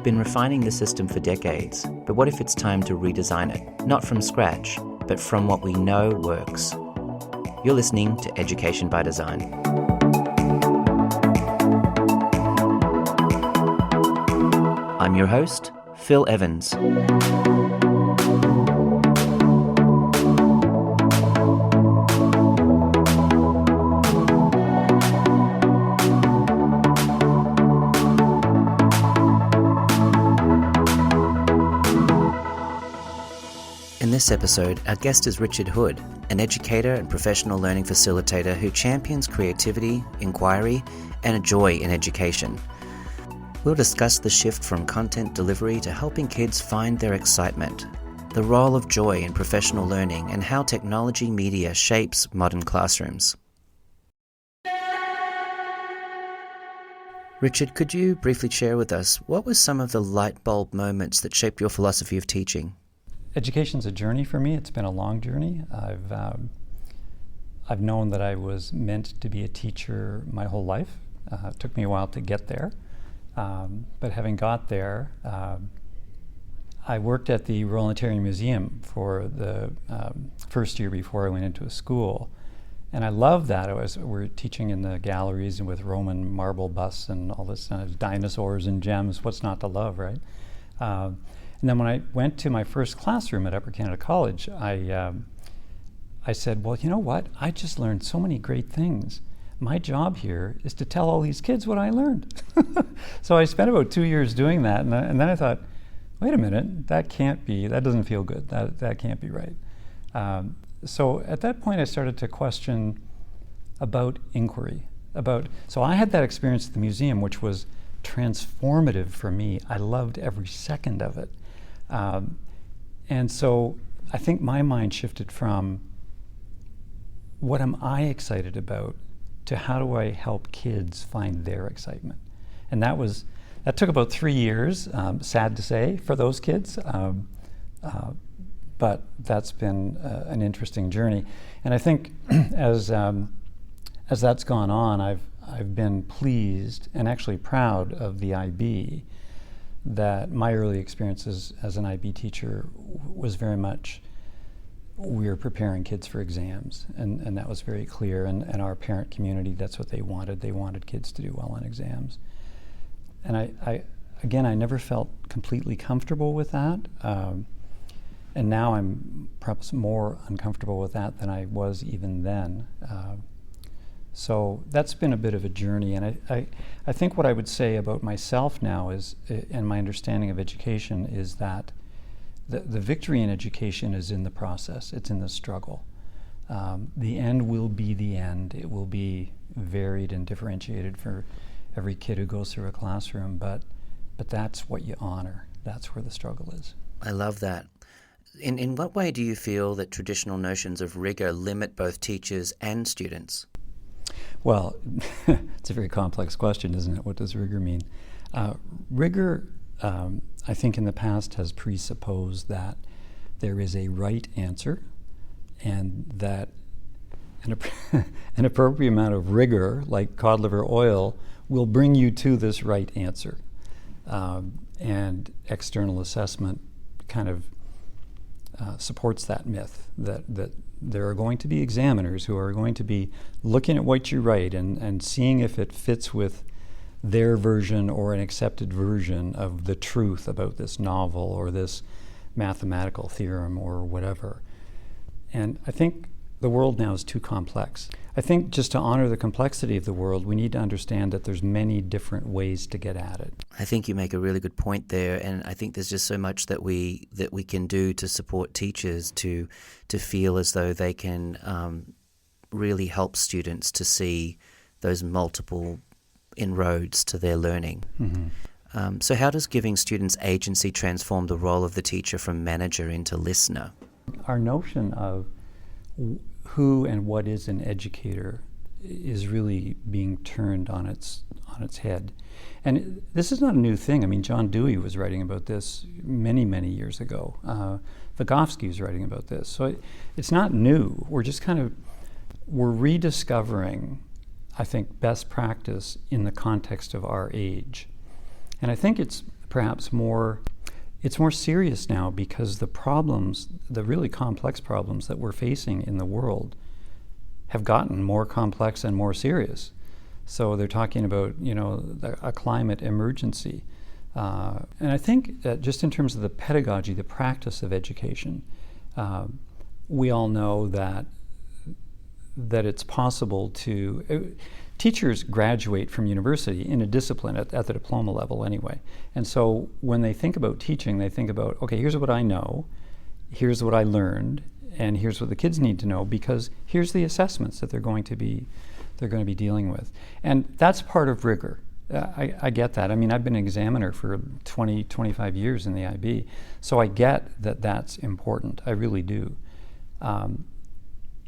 been refining the system for decades, but what if it's time to redesign it? Not from scratch, but from what we know works. You're listening to Education by Design. I'm your host, Phil Evans. In this episode, our guest is Richard Hood, an educator and professional learning facilitator who champions creativity, inquiry, and a joy in education. We'll discuss the shift from content delivery to helping kids find their excitement, the role of joy in professional learning, and how technology media shapes modern classrooms. Richard, could you briefly share with us what were some of the light bulb moments that shaped your philosophy of teaching? Education's a journey for me. It's been a long journey. I've known that I was meant to be a teacher my whole life. It took me a while to get there. But having got there, I worked at the Royal Ontario Museum for the first year before I went into a school. And I loved that. We're teaching in the galleries and with Roman marble busts and all this dinosaurs and gems. What's not to love, right? And then when I went to my first classroom at Upper Canada College, I said, well, you know what? I just learned so many great things. My job here is to tell all these kids what I learned. So I spent about 2 years doing that, and then I thought, wait a minute, that doesn't feel good. That can't be right. So at that point, I started to question about inquiry. So I had that experience at the museum, which was transformative for me. I loved every second of it. And so I think my mind shifted from what am I excited about to how do I help kids find their excitement. And that took about 3 years, sad to say, for those kids. But that's been an interesting journey. And I think as that's gone on, I've been pleased and actually proud of the IB, that my early experiences as an IB teacher was very much, we were preparing kids for exams, and that was very clear, and our parent community, that's what they wanted. They wanted kids to do well on exams. And I never felt completely comfortable with that, and now I'm perhaps more uncomfortable with that than I was even then. So that's been a bit of a journey, and I think what I would say about myself now is, and my understanding of education, is that the victory in education is in the process. It's in the struggle. The end will be the end. It will be varied and differentiated for every kid who goes through a classroom, but that's what you honor. That's where the struggle is. I love that. In what way do you feel that traditional notions of rigor limit both teachers and students? Well, it's a very complex question, isn't it? What does rigor mean? Rigor, I think in the past has presupposed that there is a right answer, and that an appropriate amount of rigor, like cod liver oil, will bring you to this right answer. And external assessment kind of supports that myth, that there are going to be examiners who are going to be looking at what you write and seeing if it fits with their version or an accepted version of the truth about this novel or this mathematical theorem or whatever. And I think the world now is too complex. I think just to honor the complexity of the world, we need to understand that there's many different ways to get at it. I think you make a really good point there, and I think there's just so much that we can do to support teachers to feel as though they can really help students to see those multiple inroads to their learning. Mm-hmm. So how does giving students agency transform the role of the teacher from manager into listener? Our notion of who and what is an educator is really being turned on its head. And this is not a new thing. I mean, John Dewey was writing about this many, many years ago. Vygotsky was writing about this. So it's not new. We're rediscovering, I think, best practice in the context of our age. And I think it's perhaps it's more serious now because the problems, the really complex problems that we're facing in the world have gotten more complex and more serious. So they're talking about, a climate emergency. And I think that just in terms of the pedagogy, the practice of education, we all know that it's possible to... Teachers graduate from university in a discipline at the diploma level anyway. And so when they think about teaching, they think about, okay, here's what I know, here's what I learned, and here's what the kids need to know, because here's the assessments that they're going to be dealing with. And that's part of rigor. I get that. I mean, I've been an examiner for 20, 25 years in the IB, so I get that that's important. I really do.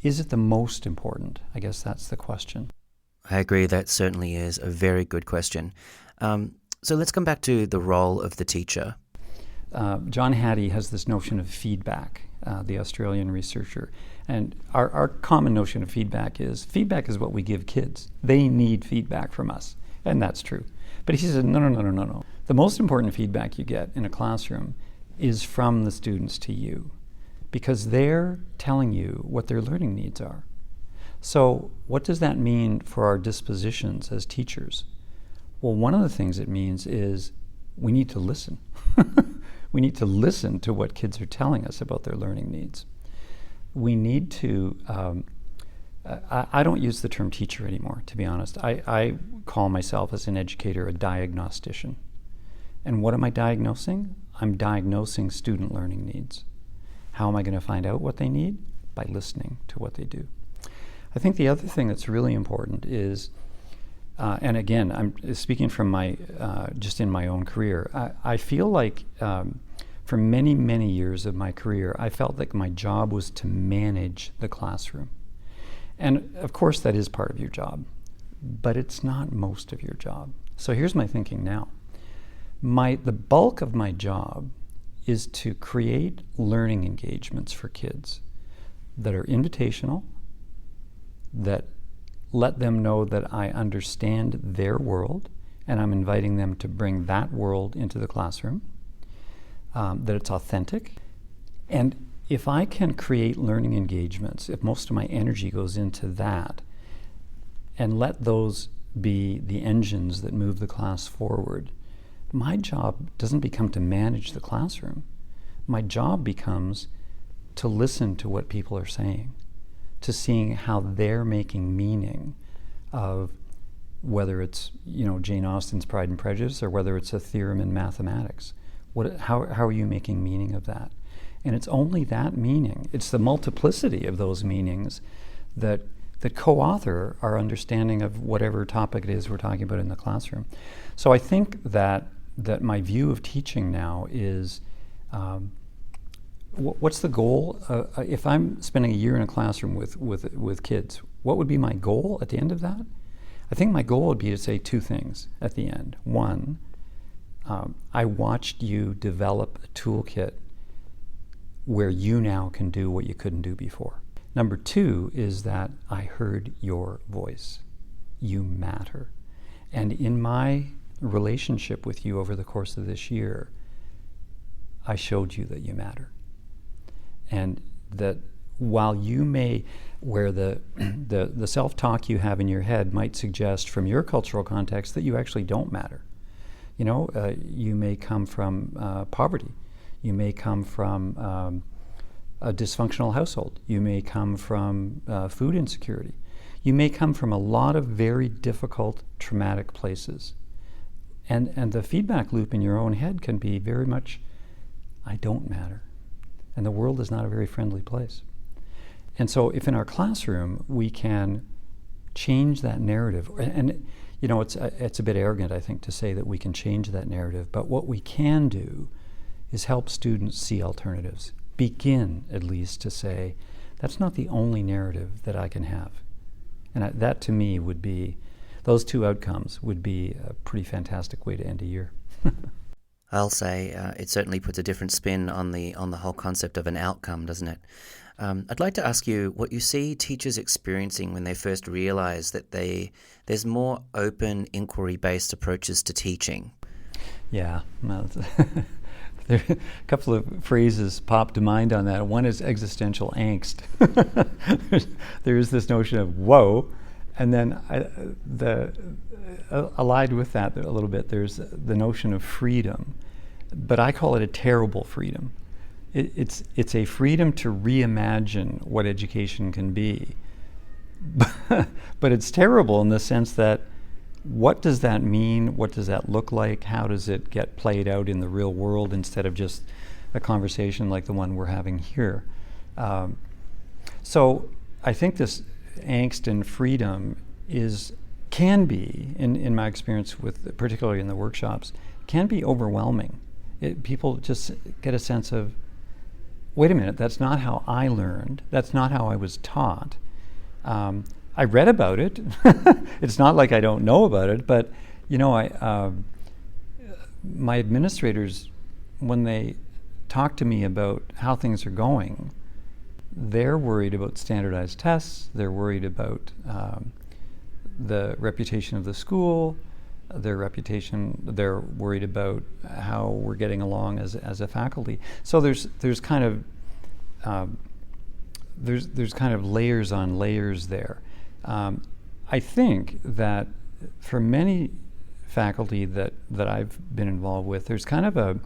Is it the most important? I guess that's the question. I agree, that certainly is a very good question. So let's come back to the role of the teacher. John Hattie has this notion of feedback, the Australian researcher. And our common notion of feedback is what we give kids. They need feedback from us, and that's true. But he says, no. The most important feedback you get in a classroom is from the students to you, because they're telling you what their learning needs are. So what does that mean for our dispositions as teachers? Well, one of the things it means is we need to listen. We need to listen to what kids are telling us about their learning needs. We need to, I don't use the term teacher anymore, to be honest. I call myself as an educator a diagnostician. And what am I diagnosing? I'm diagnosing student learning needs. How am I going to find out what they need? By listening to what they do. I think the other thing that's really important is, and again, I'm speaking from just in my own career, I feel like for many, many years of my career, I felt like my job was to manage the classroom. And of course that is part of your job, but it's not most of your job. So here's my thinking now. The bulk of my job is to create learning engagements for kids that are invitational, that let them know that I understand their world and I'm inviting them to bring that world into the classroom, that it's authentic. And if I can create learning engagements, if most of my energy goes into that, and let those be the engines that move the class forward, my job doesn't become to manage the classroom. My job becomes to listen to what people are saying, to seeing how they're making meaning of whether it's Jane Austen's Pride and Prejudice or whether it's a theorem in mathematics. How are you making meaning of that? And it's only that meaning, it's the multiplicity of those meanings that co-author our understanding of whatever topic it is we're talking about in the classroom. So I think that my view of teaching now is, what's the goal? If I'm spending a year in a classroom with kids, what would be my goal at the end of that? I think my goal would be to say two things at the end. One, I watched you develop a toolkit where you now can do what you couldn't do before. Number two is that I heard your voice. You matter. And in my relationship with you over the course of this year, I showed you that you matter. And that while you may, where the self-talk you have in your head might suggest from your cultural context that you actually don't matter. You may come from poverty. You may come from a dysfunctional household. You may come from food insecurity. You may come from a lot of very difficult, traumatic places. And the feedback loop in your own head can be very much, I don't matter. And the world is not a very friendly place. And so if in our classroom we can change that narrative, and it's a bit arrogant, I think, to say that we can change that narrative, but what we can do is help students see alternatives. Begin, at least, to say, that's not the only narrative that I can have. And that, to me, would be, those two outcomes would be a pretty fantastic way to end a year. I'll say it certainly puts a different spin on the whole concept of an outcome, doesn't it? I'd like to ask you what you see teachers experiencing when they first realize that there's more open, inquiry-based approaches to teaching. Yeah. Well, there, a couple of phrases pop to mind on that. One is existential angst. There is this notion of whoa, and then allied with that a little bit, there's the notion of freedom, but I call it a terrible freedom. It's a freedom to reimagine what education can be, but it's terrible in the sense that what does that mean? What does that look like? How does it get played out in the real world instead of just a conversation like the one we're having here? So I think this angst and freedom can be, in my experience with, particularly in the workshops, can be overwhelming. People just get a sense of, wait a minute, that's not how I learned. That's not how I was taught. I read about it. It's not like I don't know about it, but my administrators, when they talk to me about how things are going, they're worried about standardized tests. They're worried about the reputation of the school, their reputation. They're worried about how we're getting along as a faculty. So there's kind of layers on layers there. I think that for many faculty that I've been involved with, there's kind of a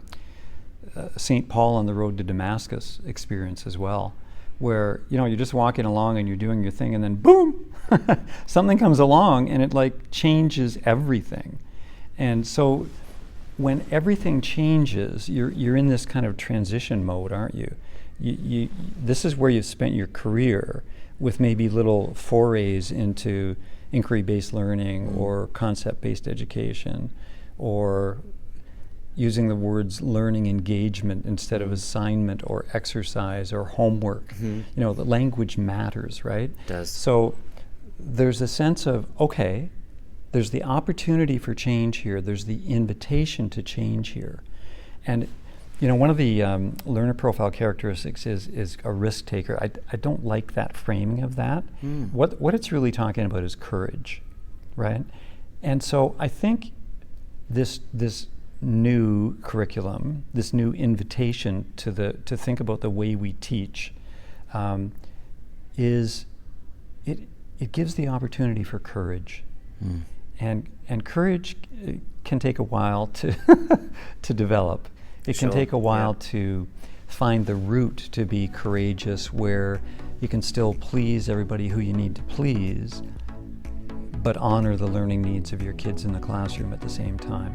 St. Paul on the road to Damascus experience as well, where you're just walking along and you're doing your thing, and then boom, something comes along and it like changes everything. And so when everything changes, you're in this kind of transition mode, aren't you? This is where you've spent your career, with maybe little forays into inquiry-based learning or concept-based education, or using the words learning engagement instead of assignment or exercise or homework. The language matters, right? It does. So there's a sense of, okay, there's the opportunity for change here, there's the invitation to change here. And one of the learner profile characteristics is a risk taker. I don't like that framing of that. What it's really talking about is courage, right? And so I think this new curriculum, this new invitation to think about the way we teach, it gives the opportunity for courage, and courage can take a while to to develop. It can take a while to find the route to be courageous, where you can still please everybody who you need to please, but honor the learning needs of your kids in the classroom at the same time.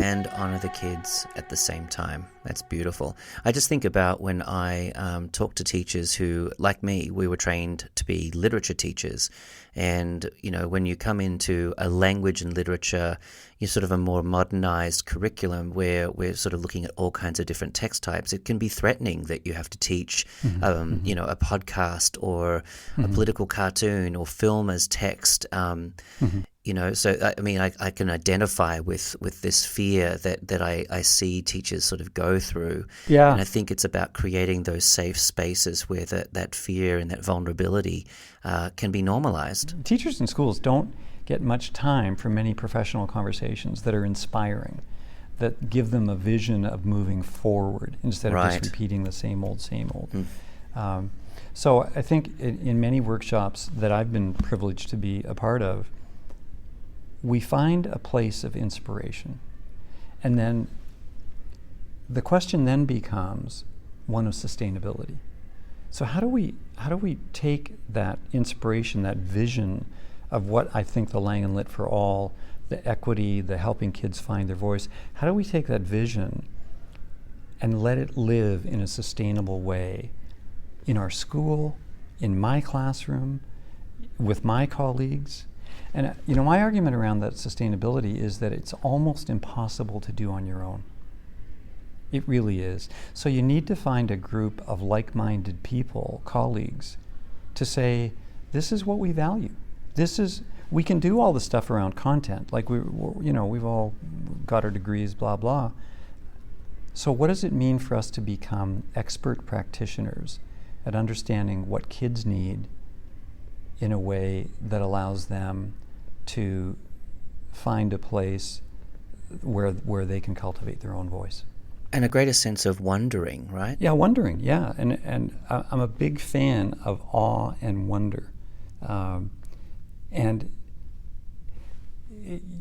And honor the kids at the same time. That's beautiful. I just think about when I talk to teachers who, like me, we were trained to be literature teachers. And, when you come into a language and literature, you're sort of a more modernized curriculum where we're sort of looking at all kinds of different text types. It can be threatening that you have to teach, a podcast or a political cartoon or film as text. So I can identify with this fear that I see teachers sort of go through. Yeah. And I think it's about creating those safe spaces where that fear and that vulnerability can be normalized. Teachers in schools don't get much time for many professional conversations that are inspiring, that give them a vision of moving forward instead of just repeating the same old. So I think in many workshops that I've been privileged to be a part of, we find a place of inspiration. And then the question then becomes one of sustainability. So how do we take that inspiration, that vision of what I think the Langan Lit for All, the equity, the helping kids find their voice, how do we take that vision and let it live in a sustainable way in our school, in my classroom, with my colleagues? And my argument around that sustainability is that it's almost impossible to do on your own. It really is. So you need to find a group of like-minded people, colleagues, to say, this is what we value. We can do all the stuff around content, like we've all got our degrees, blah, blah. So what does it mean for us to become expert practitioners at understanding what kids need in a way that allows them to find a place where they can cultivate their own voice. And a greater sense of wondering, right? Yeah, wondering, yeah. And I'm a big fan of awe and wonder. And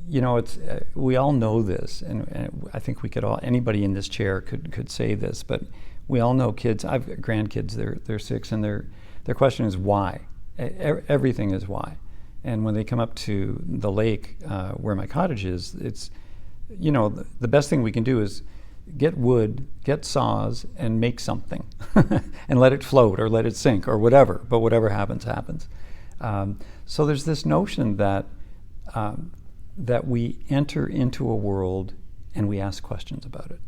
you know, it's we all know this, and I think we could all, anybody in this chair could say this, but we all know kids. I've got grandkids. They're 6, and their question is why. Everything is why. And when they come up to the lake where my cottage is, it's, you know, the best thing we can do is get wood, get saws, and make something, and let it float or let it sink or whatever. But whatever happens, happens. So there's this notion that that we enter into a world and we ask questions about it,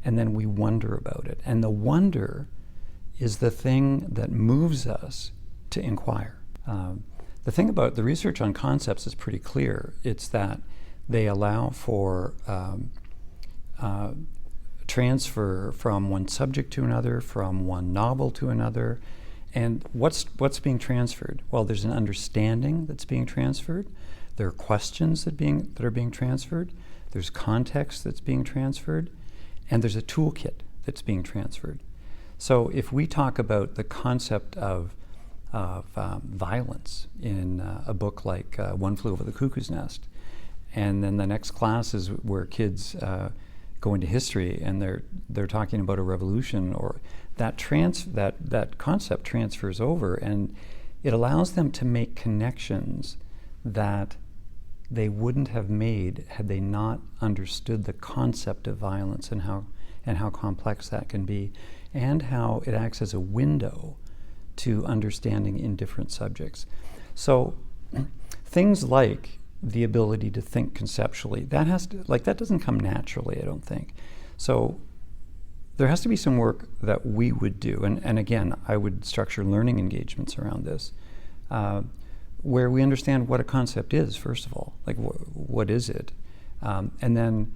and then we wonder about it. And the wonder is the thing that moves us to inquire. The thing about the research on concepts is pretty clear. It's that they allow for transfer from one subject to another, from one novel to another. And what's being transferred? Well, there's an understanding that's being transferred. There are questions that are being transferred. There's context that's being transferred. And there's a toolkit that's being transferred. So if we talk about the concept of violence in a book like One Flew Over the Cuckoo's Nest, and then the next class is where kids go into history and they're talking about a revolution, or that concept transfers over, and it allows them to make connections that they wouldn't have made had they not understood the concept of violence and how complex that can be, and how it acts as a window to understanding in different subjects. So things like the ability to think conceptually, that doesn't come naturally, I don't think. So there has to be some work that we would do, and again, I would structure learning engagements around this, where we understand what a concept is, first of all, like what is it? And then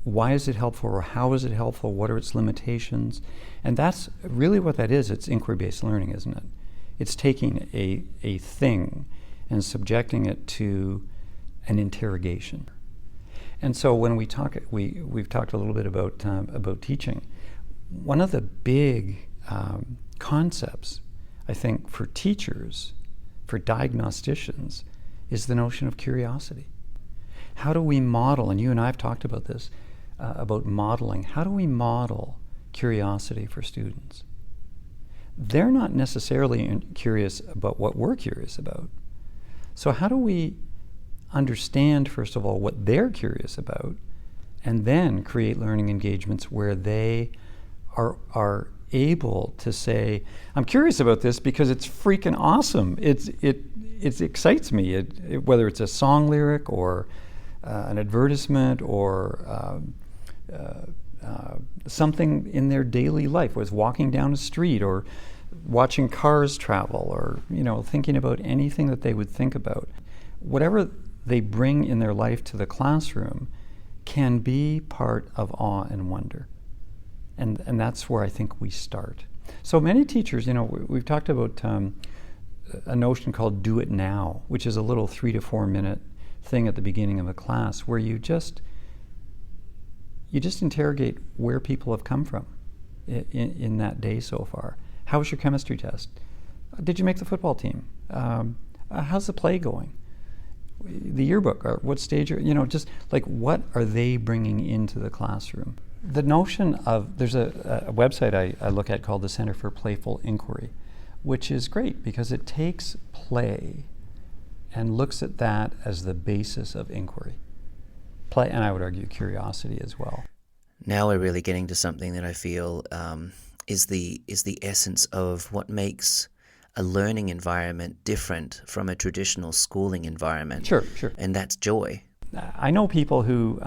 why is it helpful, or how is it helpful? What are its limitations? And that's really what that is. It's inquiry-based learning, isn't it? It's taking a thing and subjecting it to an interrogation. And so when we've talked a little bit about teaching. One of the big concepts, I think, for teachers, for diagnosticians, is the notion of curiosity. How do we model, and you and I have talked about this, about modeling, how do we model curiosity for students? They're not necessarily curious about what we're curious about. So how do we understand, first of all, what they're curious about, and then create learning engagements where they are able to say, I'm curious about this because it's freaking awesome. It excites me, whether it's a song lyric or an advertisement or something in their daily life, whether it's walking down a street or watching cars travel, or thinking about anything that they would think about. Whatever they bring in their life to the classroom can be part of awe and wonder. And that's where I think we start. So many teachers, we've talked about a notion called do it now, which is a little 3 to 4 minute thing at the beginning of a class where you just interrogate where people have come from in that day so far. How was your chemistry test? Did you make the football team? How's the play going? The yearbook, or what stage just like what are they bringing into the classroom? The notion of, there's a website I look at called the Center for Playful Inquiry, which is great because it takes play and looks at that as the basis of inquiry. Play, and I would argue curiosity as well. Now we're really getting to something that I feel is the essence of what makes a learning environment different from a traditional schooling environment. Sure. And that's joy. I know people who,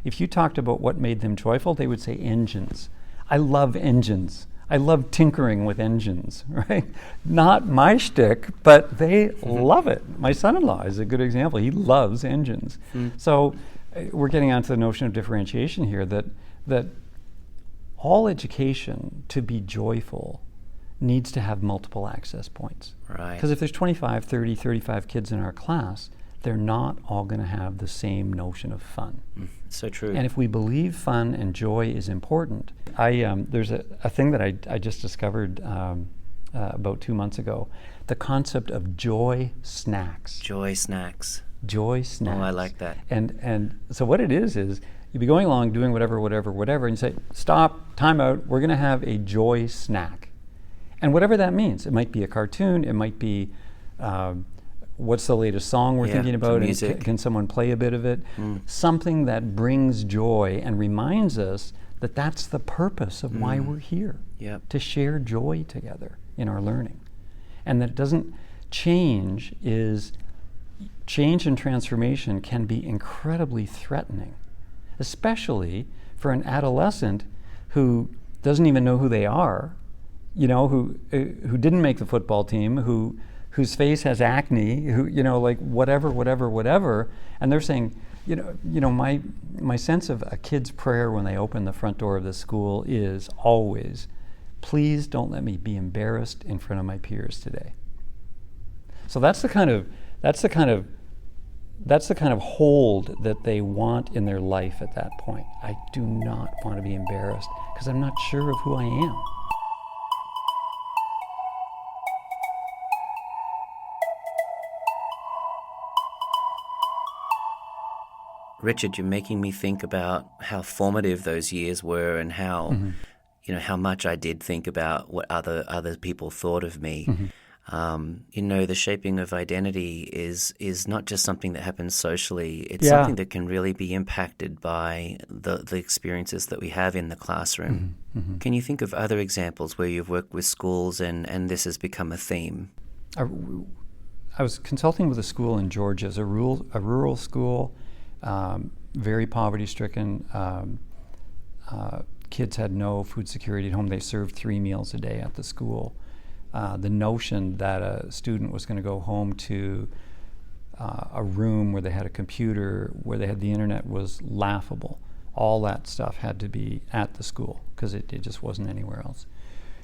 if you talked about what made them joyful, they would say engines. I love engines. I love tinkering with engines, right? Not my shtick, but they love it. My son-in-law is a good example. He loves engines. So we're getting onto the notion of differentiation here, that all education, to be joyful, needs to have multiple access points. Right. Because if there's 25, 30, 35 kids in our class, they're not all going to have the same notion of fun. So true. And if we believe fun and joy is important, there's a thing that I just discovered about 2 months ago, the concept of joy snacks. Joy snacks. Joy snacks. Oh, I like that. And so what it is you'd be going along doing whatever, and you say, stop, time out, we're going to have a joy snack. And whatever that means, it might be a cartoon, it might be what's the latest song we're thinking about, and can someone play a bit of it? Something that brings joy and reminds us that that's the purpose of why we're here, to share joy together in our learning. And that doesn't change and transformation can be incredibly threatening, especially for an adolescent who doesn't even know who they are, who didn't make the football team, whose face has acne, whatever, and they're saying, my sense of a kid's prayer when they open the front door of the school is always, please don't let me be embarrassed in front of my peers today. So that's the kind of hold that they want in their life at that point. I do not want to be embarrassed because I'm not sure of who I am. Richard, you're making me think about how formative those years were and how, how much I did think about what other people thought of me. The shaping of identity is not just something that happens socially. It's something that can really be impacted by the experiences that we have in the classroom. Can you think of other examples where you've worked with schools and this has become a theme? I was consulting with a school in Georgia, a rural school, very poverty-stricken. Kids had no food security at home. They served 3 meals a day at the school. The notion that a student was going to go home to a room where they had a computer, where they had the internet, was laughable. All that stuff had to be at the school because it just wasn't anywhere else.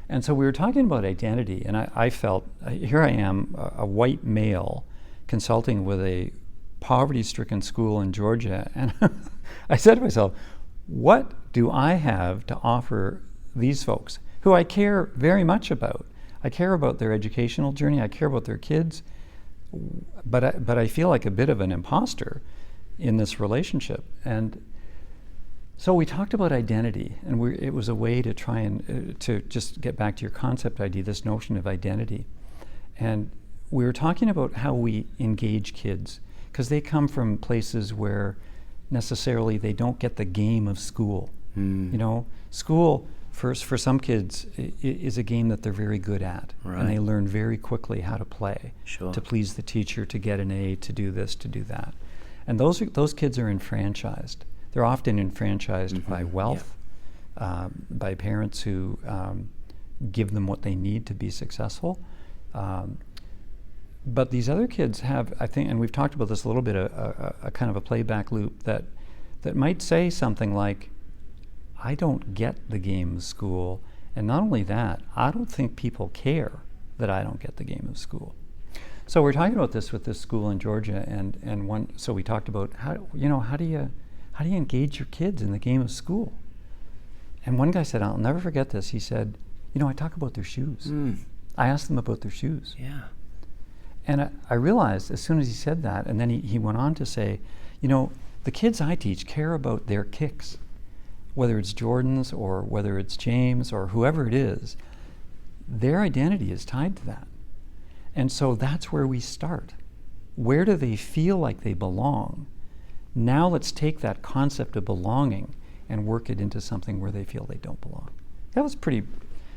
And so we were talking about identity, and I felt, here I am, a white male, consulting with a poverty-stricken school in Georgia, and I said to myself, what do I have to offer these folks who I care very much about? I care about their educational journey, I care about their kids, but I feel like a bit of an imposter in this relationship. And so we talked about identity, and it was a way to try and to just get back to your concept idea, this notion of identity. And we were talking about how we engage kids, because they come from places where necessarily they don't get the game of school. School for some kids is a game that they're very good at, and they learn very quickly how to play, to please the teacher, to get an A, to do this, to do that. And those kids are enfranchised. They're often enfranchised by wealth, by parents who give them what they need to be successful. But these other kids have, I think, and we've talked about this a little bit, a kind of a playback loop that might say something like, I don't get the game of school, and not only that, I don't think people care that I don't get the game of school. So we're talking about this with this school in Georgia, so we talked about how do you engage your kids in the game of school? And one guy said, I'll never forget this. He said, I talk about their shoes. I ask them about their shoes. Yeah. And I realized as soon as he said that, and then he went on to say, the kids I teach care about their kicks, whether it's Jordan's or whether it's James or whoever it is, their identity is tied to that. And so that's where we start. Where do they feel like they belong? Now let's take that concept of belonging and work it into something where they feel they don't belong. That was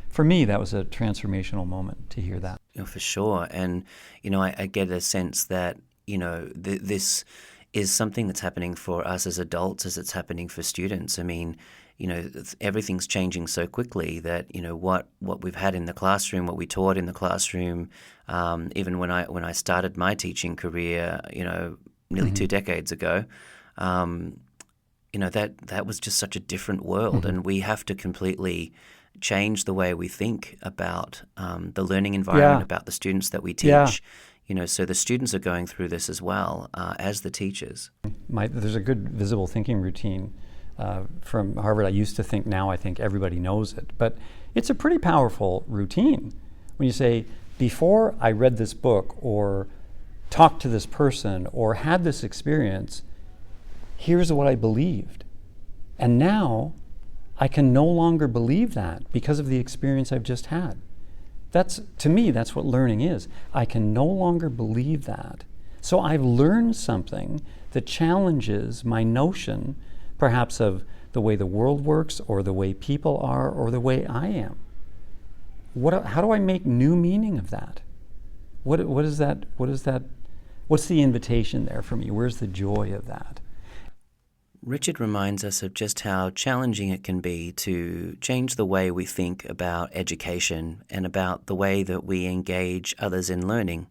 for me, that was a transformational moment to hear that. For sure. And, I get a sense that, this is something that's happening for us as adults as it's happening for students. I mean, everything's changing so quickly that, what we've had in the classroom, what we taught in the classroom, even when I started my teaching career, nearly 2 decades ago, that was just such a different world. And we have to completely change the way we think about the learning environment, about the students that we teach. Yeah. So the students are going through this as well as the teachers. There's a good visible thinking routine from Harvard. I used to think, now I think everybody knows it. But it's a pretty powerful routine. When you say, before I read this book or talked to this person or had this experience, here's what I believed. And now I can no longer believe that because of the experience I've just had. To me, that's what learning is. I can no longer believe that. So I've learned something that challenges my notion, perhaps of the way the world works or the way people are or the way I am. How do I make new meaning of that? What is that? What's the invitation there for me? Where's the joy of that? Richard reminds us of just how challenging it can be to change the way we think about education and about the way that we engage others in learning.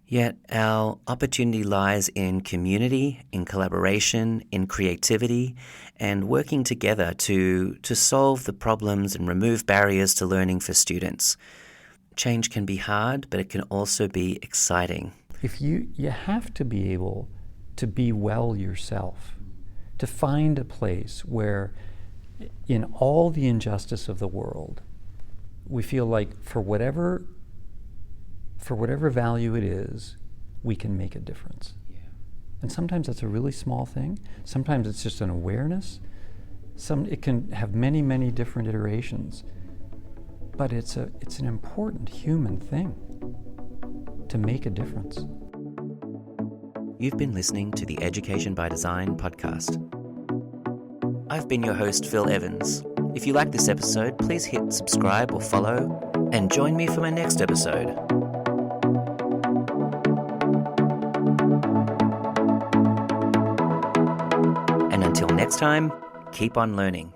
Yet our opportunity lies in community, in collaboration, in creativity, and working together to solve the problems and remove barriers to learning for students. Change can be hard, but it can also be exciting. If you have to be able to be well yourself, to find a place where in all the injustice of the world, we feel like for whatever value it is, we can make a difference. Yeah. And sometimes that's a really small thing. Sometimes it's just an awareness. It can have many, many different iterations. But it's an important human thing to make a difference. You've been listening to the Education by Design podcast. I've been your host, Phil Evans. If you like this episode, please hit subscribe or follow, and join me for my next episode. And until next time, keep on learning.